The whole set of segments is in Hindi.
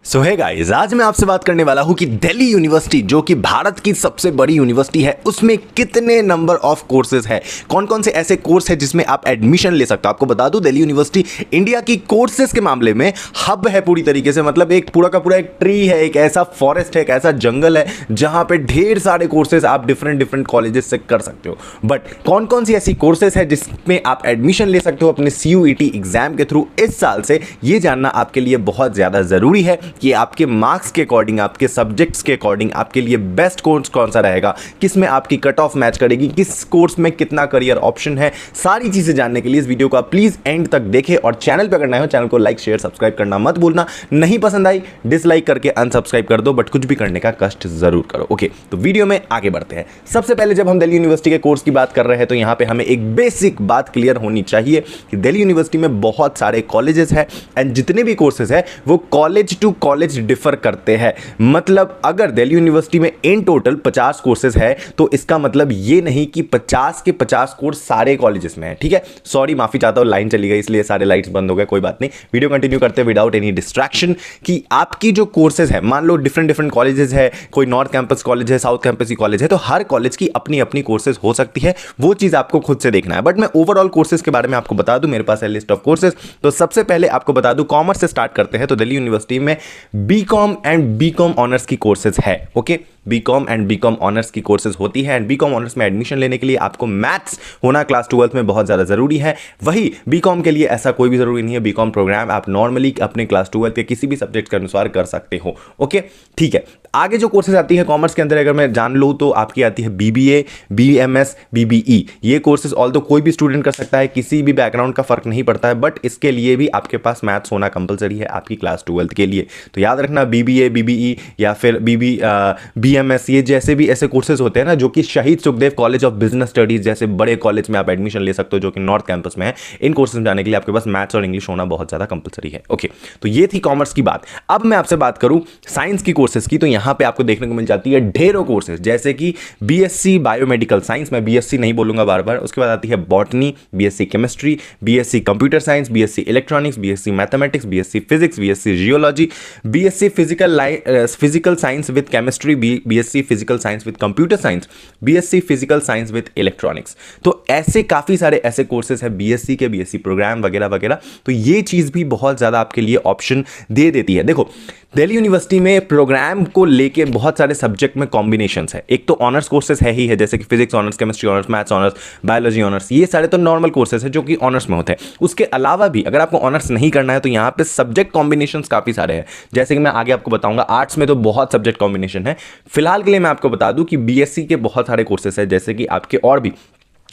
सो है गाइस, आज मैं आपसे बात करने वाला हूं कि दिल्ली यूनिवर्सिटी जो कि भारत की सबसे बड़ी यूनिवर्सिटी है उसमें कितने नंबर ऑफ कोर्सेज है, कौन कौन से ऐसे कोर्स है जिसमें आप एडमिशन ले सकते हो। आपको बता दूं दिल्ली यूनिवर्सिटी इंडिया की कोर्सेज के मामले में हब है पूरी तरीके से। मतलब एक पूरा का पूरा एक ट्री है, एक ऐसा फॉरेस्ट है, एक ऐसा जंगल है जहां पे ढेर सारे कोर्सेज आप डिफरेंट कॉलेजेस से कर सकते हो। बट कौन कौन सी ऐसी कोर्सेज है जिसमें आप एडमिशन ले सकते हो अपने CUET एग्जाम के थ्रू इस साल से, ये जानना आपके लिए बहुत ज्यादा जरूरी है कि आपके मार्क्स के अकॉर्डिंग, आपके सब्जेक्ट्स के अकॉर्डिंग आपके लिए बेस्ट कोर्स कौन सा रहेगा, किस में आपकी कट ऑफ मैच करेगी, किस कोर्स में कितना करियर ऑप्शन है। सारी चीजें जानने के लिए इस वीडियो को आप प्लीज एंड तक देखें और चैनल पर करना है चैनल को लाइक शेयर सब्सक्राइब करना मत भूलना। नहीं पसंद आई डिसलाइक करके अनसब्सक्राइब कर दो, बट कुछ भी करने का कष्ट जरूर करो। ओके, तो वीडियो में आगे बढ़ते हैं। सबसे पहले जब हम दिल्ली यूनिवर्सिटी के कोर्स की बात कर रहे हैं तो यहां पे हमें एक बेसिक बात क्लियर होनी चाहिए कि दिल्ली यूनिवर्सिटी में बहुत सारे कॉलेजेस हैं एंड जितने भी कोर्सेज है वो कॉलेज टू कॉलेज डिफर करते हैं। मतलब अगर दिल्ली यूनिवर्सिटी में इन टोटल 50 कोर्सेज है तो इसका मतलब ये नहीं कि 50 के 50 कोर्स सारे कॉलेजेस में है। ठीक है, सॉरी माफी चाहता हूं, लाइन चली गई इसलिए सारे लाइट्स बंद हो गए, कोई बात नहीं। वीडियो कंटिन्यू करते विदाउट एनी डिस्ट्रैक्शन कि आपकी जो कोर्सेज है, मान लो डिफरेंट कॉलेजेस है, कोई नॉर्थ कैंपस कॉलेज है, साउथ कैंपस की कॉलेज है, तो हर कॉलेज की अपनी अपनी कोर्सेज हो सकती है, वो चीज आपको खुद से देखना है। बट मैं ओवरऑल कोर्सेज के बारे में आपको बता दूं, मेरे पास है लिस्ट ऑफ कोर्सेज। तो सबसे पहले आपको बता दूं, कॉमर्स से स्टार्ट करते हैं तो दिल्ली यूनिवर्सिटी में बीकॉम एंड बीकॉम ऑनर्स की कोर्सेज है। Okay, BCom and BCom honours की कोर्सेज होती है एंड बीकॉम ऑनर्स में एडमिशन लेने के लिए आपको मैथ्स होना क्लास 12th में बहुत ज्यादा जरूरी है। वही बीकॉम के लिए ऐसा कोई भी जरूरी नहीं है, बीकॉम प्रोग्राम आप नॉर्मली अपने क्लास 12th के किसी भी सब्जेक्ट के अनुसार कर सकते हो। ओके, ठीक है। आगे जो कोर्सेज आती है कॉमर्स के अंदर अगर मैं जान लूं तो आपकी आती है BBA, BMS, BBE। ये कोर्सेज ऑल्दो कोई भी स्टूडेंट कर सकता है, किसी भी बैकग्राउंड का फर्क नहीं पड़ता है, बट इसके लिए भी आपके पास मैथ्स होना कंपलसरी है आपकी क्लास 12th के लिए। तो याद रखना BBA, BBE या फिर BMS, ये जैसे भी ऐसे कोर्सेज होते हैं ना जो कि शहीद Sukhdev college of business studies जैसे बड़े कॉलेज में आप एडमिशन ले सकते हो जो कि नॉर्थ कैंपस में है। इन कोर्सेज में जाने के लिए आपके पास मैथ्स और इंग्लिश होना बहुत ज्यादा कंपलसरी है। ओके, तो ये थी कॉमर्स की बात। अब मैं आपसे बात करूं साइंस की कोर्सेज की, तो यहां पे आपको देखने को मिल जाती है ढेरों कोर्सेज, जैसे कि BSc बायोमेडिकल साइंस, मैं BSc नहीं बोलूंगा बार बार। उसके बाद आती है botany, BSc chemistry, BSc computer science, BSc electronics, BSc mathematics, BSc physics, BSc geology, BSc physical science with chemistry, BSc physical science with computer science, BSc physical science with electronics. तो ऐसे काफी सारे ऐसे कोर्सेज है BSc के, BSc प्रोग्राम वगैरह वगैरह। तो ये चीज भी बहुत ज्यादा आपके लिए ऑप्शन दे देती है। देखो दिल्ली यूनिवर्सिटी में प्रोग्राम को लेके बहुत सारे सब्जेक्ट में कॉम्बिनेशंस है। एक तो ऑनर्स कोर्सेज है ही है, जैसे कि physics honours, chemistry honours, maths honours, biology honours, ये सारे तो नॉर्मल कोर्सेज है जो कि ऑनर्स में होते हैं। उसके अलावा भी अगर आपको ऑनर्स नहीं करना है तो यहाँ पे सब्जेक्ट कॉम्बिनेशंस काफी सारे हैं, जैसे कि मैं आगे आपको बताऊंगा। आर्ट्स में तो बहुत सब्जेक्ट कॉम्बिनेशन है। फिलहाल के लिए मैं आपको बता दूं कि BSc के बहुत सारे कोर्सेज है, जैसे कि आपके और भी।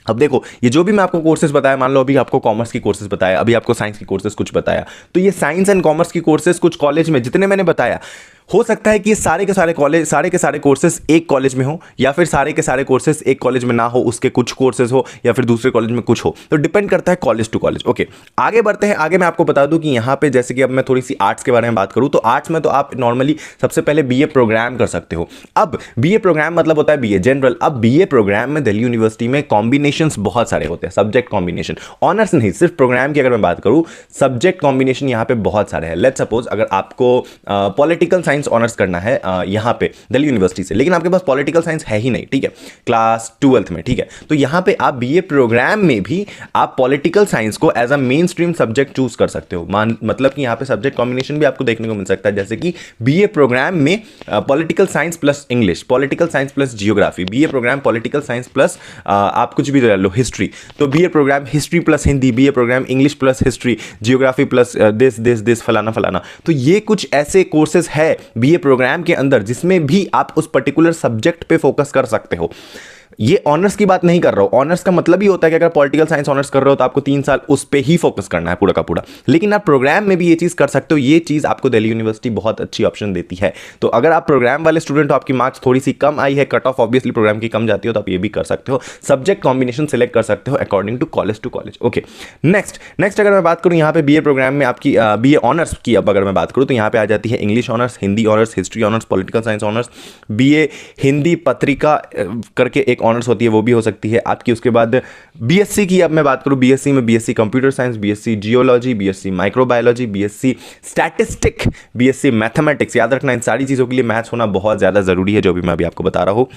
अब देखो ये जो भी मैं आपको कोर्सेज बताया, मान लो अभी आपको कॉमर्स की कोर्सेज बताया, अभी आपको साइंस की कोर्सेज कुछ बताया, तो ये साइंस एंड कॉमर्स की कोर्सेज कुछ कॉलेज में जितने मैंने बताया, हो सकता है कि ये सारे के सारे कॉलेज, सारे के सारे कोर्सेज एक कॉलेज में हो, या फिर सारे के सारे कोर्सेज एक कॉलेज में ना हो, उसके कुछ कोर्सेज हो, या फिर दूसरे कॉलेज में कुछ हो। तो डिपेंड करता है कॉलेज टू कॉलेज। ओके, आगे बढ़ते हैं। आगे मैं आपको बता दूं कि यहाँ पे जैसे कि अब मैं थोड़ी सी आर्ट्स के बारे में बात करूं तो आर्ट्स में तो आप नॉर्मली सबसे पहले BA प्रोग्राम कर सकते हो। अब BA प्रोग्राम मतलब होता है BA जनरल। अब BA प्रोग्राम में दिल्ली यूनिवर्सिटी में कॉम्बिनेशन बहुत सारे होते हैं, सब्जेक्ट कॉम्बिनेशन। ऑनर्स नहीं, सिर्फ प्रोग्राम की अगर मैं बात करूं, सब्जेक्ट कॉम्बिनेशन यहाँ पे बहुत सारे हैं। लेट्स सपोज अगर आपको पॉलिटिकल साइंस ऑनर्स करना है यहां पे दिल्ली यूनिवर्सिटी से, लेकिन आपके पास पॉलिटिकल साइंस है ही नहीं, ठीक है, क्लास 12th में, ठीक है, तो यहां पे आप BA प्रोग्राम में भी आप पॉलिटिकल साइंस को as a mainstream subject choose कर सकते हो। मतलब कि यहां पे सब्जेक्ट कॉम्बिनेशन भी आपको देखने को मिल सकता है, जैसे कि BA प्रोग्राम में political science plus English, political science plus geography, BA program political science plus आप कुछ भी ले लो हिस्ट्री, तो BA program history plus Hindi, BA program English plus history, geography plus this फलाना फलाना। तो ये कुछ ऐसे कोर्सेज है BA प्रोग्राम के अंदर जिसमें भी आप उस पर्टिकुलर सब्जेक्ट पे फोकस कर सकते हो। ये ऑनर्स की बात नहीं कर रहा हूं। ऑनर्स का मतलब ही होता है कि अगर पॉलिटिकल साइंस ऑनर्स कर रहे हो तो आपको 3 साल उस पे ही फोकस करना है पूरा का पूरा, लेकिन आप प्रोग्राम में भी ये चीज कर सकते हो। ये चीज आपको दिल्ली यूनिवर्सिटी बहुत अच्छी ऑप्शन देती है। तो अगर आप प्रोग्राम वाले स्टूडेंट हो, आपकी मार्क्स थोड़ी सी कम आई है, कट ऑफ ऑब्वियसली प्रोग्राम की कम जाती हो, तो आप ये भी कर सकते हो, सब्जेक्ट कॉम्बिनेशन सिलेक्ट कर सकते हो according to college. Okay, next अगर मैं बात करूं यहाँ पे BA प्रोग्राम में आपकी BA ऑनर्स की, अब अगर मैं बात करूं तो यहाँ पे आ जाती है English honours, Hindi honours, history honours, political science honours, BA Hindi पत्रिका करके एक ऑनर्स होती है वो भी हो सकती है आपकी। उसके बाद बीएससी की अब मैं बात करूँ, बीएससी में BSc computer science, BSc geology, BSc microbiology, BSc statistic, BSc mathematics. याद रखना इन सारी चीज़ों के लिए मैथ्स होना बहुत ज़्यादा ज़रूरी है, जो भी मैं अभी आपको बता रहा हूँ।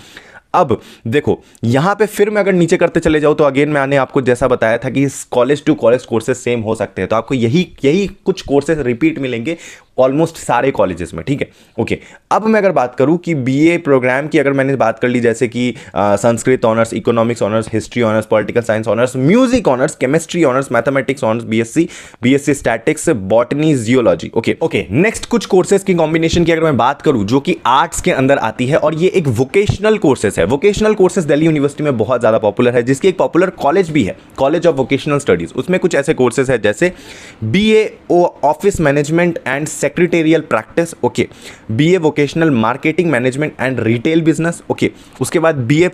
अब देखो यहां पे फिर मैं अगर नीचे करते चले जाऊं तो अगेन मैंने आपको जैसा बताया था कि college to college courses same हो सकते हैं, तो आपको यही कुछ कोर्सेज रिपीट मिलेंगे ऑलमोस्ट सारे कॉलेजेस में, ठीक है। ओके, अब मैं अगर बात करूं कि बीए प्रोग्राम की, अगर मैंने बात कर ली जैसे कि Sanskrit honours, economics honours, history honours, political science honours, music honours, chemistry honours, mathematics honours, BSc statics, botany, geology. Okay, next कुछ कोर्सेज की कॉम्बिनेशन की अगर मैं बात करूं जो कि आर्ट्स के अंदर आती है, और ये एक वोकेशनल कोर्सेज है। वोकेशनल कोर्सेज दिल्ली यूनिवर्सिटी में बहुत ज्यादा पॉपुलर है, जिसकी एक पॉपुलर कॉलेज भी है, कॉलेज ऑफ वोकेशनल स्टडीज। उसमें कुछ ऐसे कोर्सेज है जैसे BA office management and secretarial practice, okay, BA vocational marketing management and retail business, okay. उसके बाद BA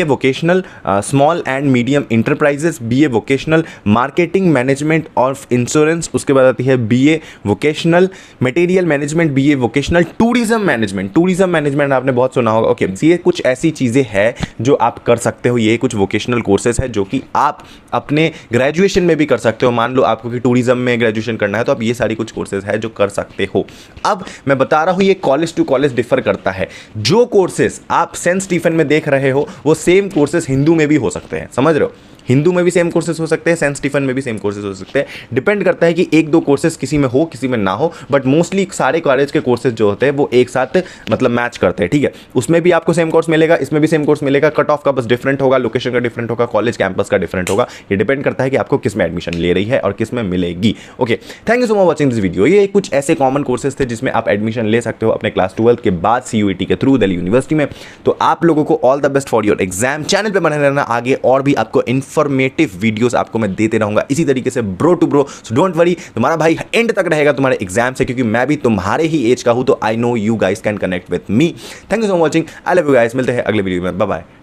vocational small and medium enterprises, BA vocational marketing management of insurance. उसके बाद आती है BA vocational material management, BA vocational tourism management आपने बहुत सुना होगा, ओके। ये कुछ ऐसी चीजें हैं जो आप कर सकते हो, ये कुछ वोकेशनल कोर्सेज है जो कि आप अपने ग्रेजुएशन में भी कर सकते हो। मान लो आपको कि टूरिज्म में ग्रेजुएशन करना है तो आप ये सारी कुछ कोर्सेज है जो कर सकते हो। अब मैं बता रहा हूं ये कॉलेज टू कॉलेज डिफर करता है। जो कोर्सेज आप सेंट स्टीफन में देख रहे हो वो सेम कोर्सेज हिंदू में भी हो सकते हैं, समझ रहे हो। हिंदू में भी सेम कोर्सेज हो सकते हैं, सेंट स्टीफन में भी सेम कोर्सेज हो सकते हैं। डिपेंड करता है कि एक दो कोर्सेज किसी में हो किसी में ना हो, बट मोस्टली सारे कॉलेज के कोर्सेज जो होते हैं वो एक साथ मतलब मैच करते हैं, ठीक है। उसमें भी आपको सेम कोर्स मिलेगा, इसमें भी सेम कोर्स मिलेगा, कट ऑफ का बस डिफरेंट होगा, लोकेशन का डिफरेंट होगा, कॉलेज कैंपस का डिफरेंट होगा। ये डिपेंड करता है कि आपको किस में एडमिशन ले रही है और किस में मिलेगी। Okay, thank you so much watching this video. ये कुछ ऐसे कॉमन कोर्सेज थे जिसमें आप एडमिशन ले सकते हो अपने क्लास 12 के बाद CUET के थ्रू दिल्ली यूनिवर्सिटी में। तो आप लोगों को all the best for your exam. Channel पे बने रहना, आगे और भी आपको इन्फॉर्मेटिव वीडियोस आपको मैं देते रहूंगा इसी तरीके से bro to bro. So don't worry, तुम्हारा भाई एंड तक रहेगा तुम्हारे एग्जाम से, क्योंकि मैं भी तुम्हारे ही एज का हूं, तो I know you guys can connect with me. Thank you so much watching, I love you guys. मिलते हैं अगले वीडियो में, बाय बाय।